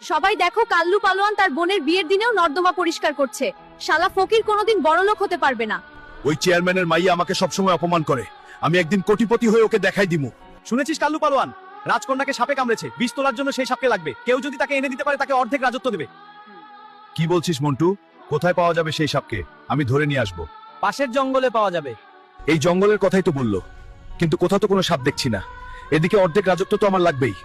সবাই দেখো, কাল্লু পালোয়ান তার বোনের বিয়ের দিনেও নর্দমা পরিষ্কার করছে। শালা ফকির কোনোদিন বড়লোক হতে পারবে না। ওই চেয়ারম্যানের মাইয়া আমাকে সবসময় অপমান করে, আমি একদিন কোটিপতি হয়ে ওকে দেখাই দিমু। শুনেছিস কাল্লু পালোয়ান রাজকন্যাকে সাপে কামড়েছে, বিষ তোলার জন্য সেই সাপকে লাগবে। কেউ যদি তাকে এনে দিতে পারে তাকে অর্ধেক রাজত্ব দেবে। কি বলছিস মন্টু? কোথায় পাওয়া যাবে সেই সাপকে? আমি ধরে নিয়ে আসবো। পাশের জঙ্গলে পাওয়া যাবে। এই জঙ্গলের কথাই তো বললো, কিন্তু কোথাও তো কোনো সাপ দেখছি না। এদিকে অর্ধেক রাজত্ব তো আমার লাগবেই।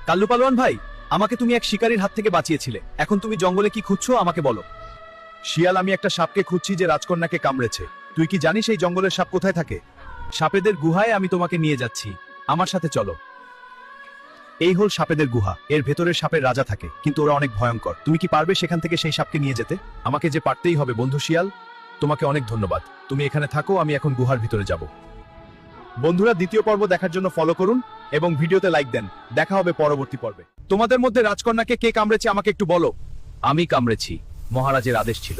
কাল্লু পালোয়ান ভাই, আমাকে তুমি এক শিকারীর হাত থেকে বাঁচিয়েছিলে, এখন তুমি জঙ্গলে কি খুঁজছো আমাকে বলো। শিয়াল, আমি একটা সাপকে খুঁজছি যে রাজকন্যাকে কামড়েছে। তুই কি জানিস এই জঙ্গলের সাপ কোথায় থাকে? সাপেদের গুহায় আমি তোমাকে নিয়ে যাচ্ছি, আমার সাথে চলো। এই হল সাপেদের গুহা, এর ভেতরে সাপের রাজা থাকে, কিন্তু ওরা অনেক ভয়ঙ্কর। তুমি কি পারবে সেখান থেকে সেই সাপকে নিয়ে যেতে? আমাকে যে পারতেই হবে বন্ধু শিয়াল। তোমাকে অনেক ধন্যবাদ, তুমি এখানে থাকো, আমি এখন গুহার ভিতরে যাব। বন্ধুরা, দ্বিতীয় পর্ব দেখার জন্য ফলো করুন এবং ভিডিওতে লাইক দেন। দেখা হবে পরবর্তী পর্বে। তোমাদের মধ্যে রাজকন্যাকে কে কামড়েছে আমাকে একটু বলো। আমি কামড়েছি, মহারাজের আদেশ ছিল।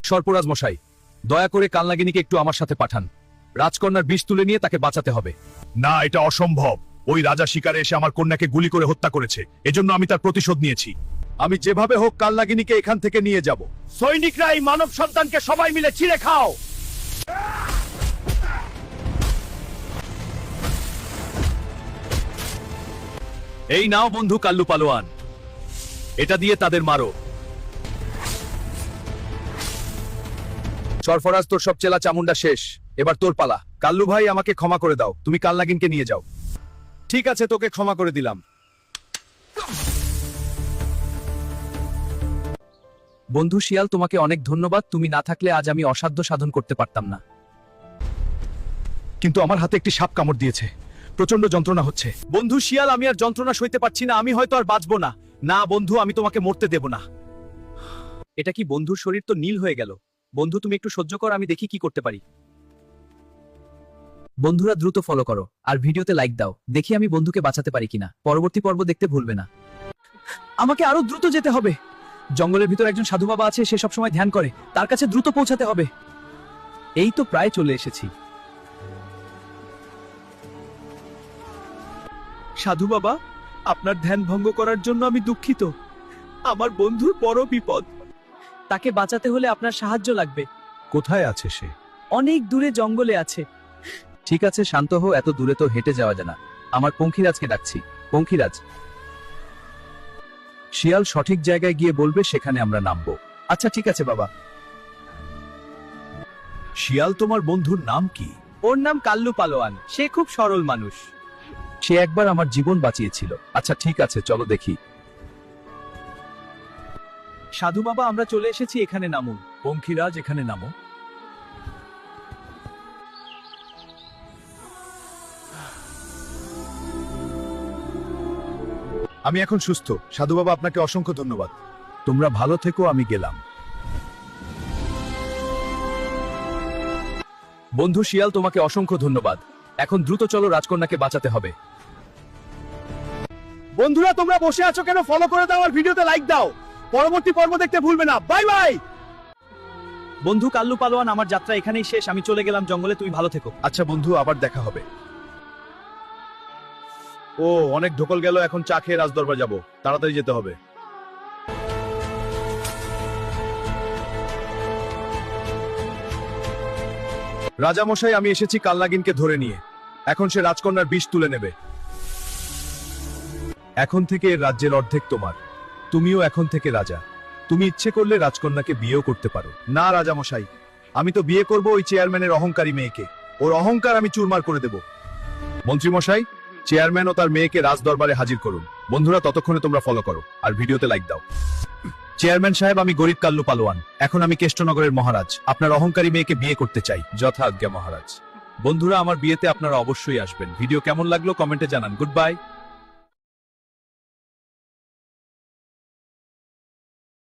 সর্পরাজ মশাই, দয়া করে কালনাগিনীকে একটু আমার সাথে পাঠান। রাজকন্যার বিষ তুলে নিয়ে তাকে বাঁচাতে হবে। না, এটা অসম্ভব। ওই রাজা শিকারে এসে আমার কন্যাকে গুলি করে হত্যা করেছে, এজন্য আমি তার প্রতিশোধ নিয়েছি। আমি যেভাবে হোক কালনাগিনীকে এখান থেকে নিয়ে যাব। সৈনিকরা, এই মানব সন্তানকে সবাই মিলে ছিঁড়ে খাও। এই নাও বন্ধু কাল্লু পালোয়ান, এটা দিয়ে তাদের মারো। সরফরাজ, তোর সব চেলা চামুন্ডা শেষ, এবার তোর পালা। কাল্লু ভাই, আমাকে ক্ষমা করে দাও, তুমি কালনাগিনকে নিয়ে যাও। ঠিক আছে, তোকে ক্ষমা করে দিলাম। বন্ধু শিয়াল, তোমাকে অনেক ধন্যবাদ। তুমি না থাকলে আজ আমি অসাধ্য সাধন করতে পারতাম না। কিন্তু আমার হাতে একটি সাপ কামড় দিয়েছে, প্রচন্ড যন্ত্রণা হচ্ছে। বন্ধু শিয়াল, আমি আর যন্ত্রণা সইতে পারছি না, আমি হয়তো আর বাঁচবো না। না বন্ধু, আমি তোমাকে মরতে দেব না। এটা কি? বন্ধুর শরীর তো নীল হয়ে গেল। বন্ধু তুমি একটু সহ্য কর, আমি দেখি কি করতে পারি। বন্ধুরা দ্রুত ফলো করো আর ভিডিওতে লাইক দাও, দেখি আমি বন্ধুকে বাঁচাতে পারি কিনা। পরবর্তী পর্ব দেখতে ভুলবে না। আমাকে আরো দ্রুত যেতে হবে। জঙ্গলের ভিতর একজন সাধু বাবা আছে, সে সব সময় ধ্যান করে, তার কাছে দ্রুত পৌঁছাতে হবে। এই তো প্রায় চলে এসেছি। সাধু বাবা, আপনার ধ্যান ভঙ্গ করার জন্য আমি দুঃখিত। আমার বন্ধুর বড় বিপদ, তাকে বাঁচাতে হলে আপনার সাহায্য লাগবে। কোথায় আছে সে? অনেক দূরে জঙ্গলে আছে। ঠিক আছে, শান্ত হও, এত দূরে তো হেঁটে যাওয়া যায় না। আমার পঙ্খিরাজকে ডাকছি। পঙ্খিরাজ, শিয়াল সঠিক জায়গায় গিয়ে বলবে, সেখানে আমরা নামবো। আচ্ছা ঠিক আছে বাবা। শিয়াল, তোমার বন্ধুর নাম কি? ওর নাম কাল্লু পালোয়ান, সে খুব সরল মানুষ। সে একবার আমার জীবন বাঁচিয়েছিল। আচ্ছা ঠিক আছে, চলো দেখি। সাধু বাবা, আমরা চলে এসেছি, এখানে নামুন। পঙ্খিরাজ, এখানে নামো। আমি এখন সুস্থ। সাধু বাবা, আপনাকে অসংখ্য ধন্যবাদ। তোমরা ভালো থেকো, আমি গেলাম। বন্ধু শিয়াল, তোমাকে অসংখ্য ধন্যবাদ। এখন দ্রুত চলো, রাজকন্যাকে বাঁচাতে হবে। বন্ধুরা, তোমরা বসে আছো কেন? ফলো করে দাও আর ভিডিওতে লাইক দাও। পরবর্তী পর্ব দেখতে ভুলবে না। Bye bye. বন্ধু কাল্লু পালোয়ান, আমার যাত্রা এখানেই শেষ। আমি চলে গেলাম জঙ্গলে, তুমি ভালো থেকো। আচ্ছা বন্ধু, আবার দেখা হবে। ও, অনেক ঢোকল গেল, এখন চা খেয়ে রাজদরবার যাব, তাড়াতাড়ি যেতে হবে। রাজামশাই, আমি এসেছি কালনাগিনকে ধরে নিয়ে। এখন সে রাজকন্যার বিষ তুলে নেবে। এখন থেকে এর রাজ্যের অর্ধেক তোমার। তুমিও এখন থেকে রাজা। তুমি ইচ্ছে করলে রাজকন্যাকে বিয়েও করতে পারো। না রাজামশাই, আমি তো বিয়ে করব ওই চেয়ারম্যানের অহংকারী মেয়েকে। ওর অহংকার আমি চুরমার করে দেব। মন্ত্রীমশাই, চেয়ারম্যান ও তার মেয়েকে রাজদরবারে হাজির করুন। বন্ধুরা, ততক্ষণে তোমরা ফলো করো আর ভিডিওতে লাইক দাও। চেয়ারম্যান সাহেব, আমি গরিব কাল্লু পালোয়ান। এখন আমি কেষ্টনগরের মহারাজ। আপনার অহংকারী মেয়েকে বিয়ে করতে চাই। যথা আজ্ঞা মহারাজ। বন্ধুরা, আমার বিয়েতে আপনারা অবশ্যই আসবেন। ভিডিও কেমন লাগলো কমেন্টে জানান। Good bye.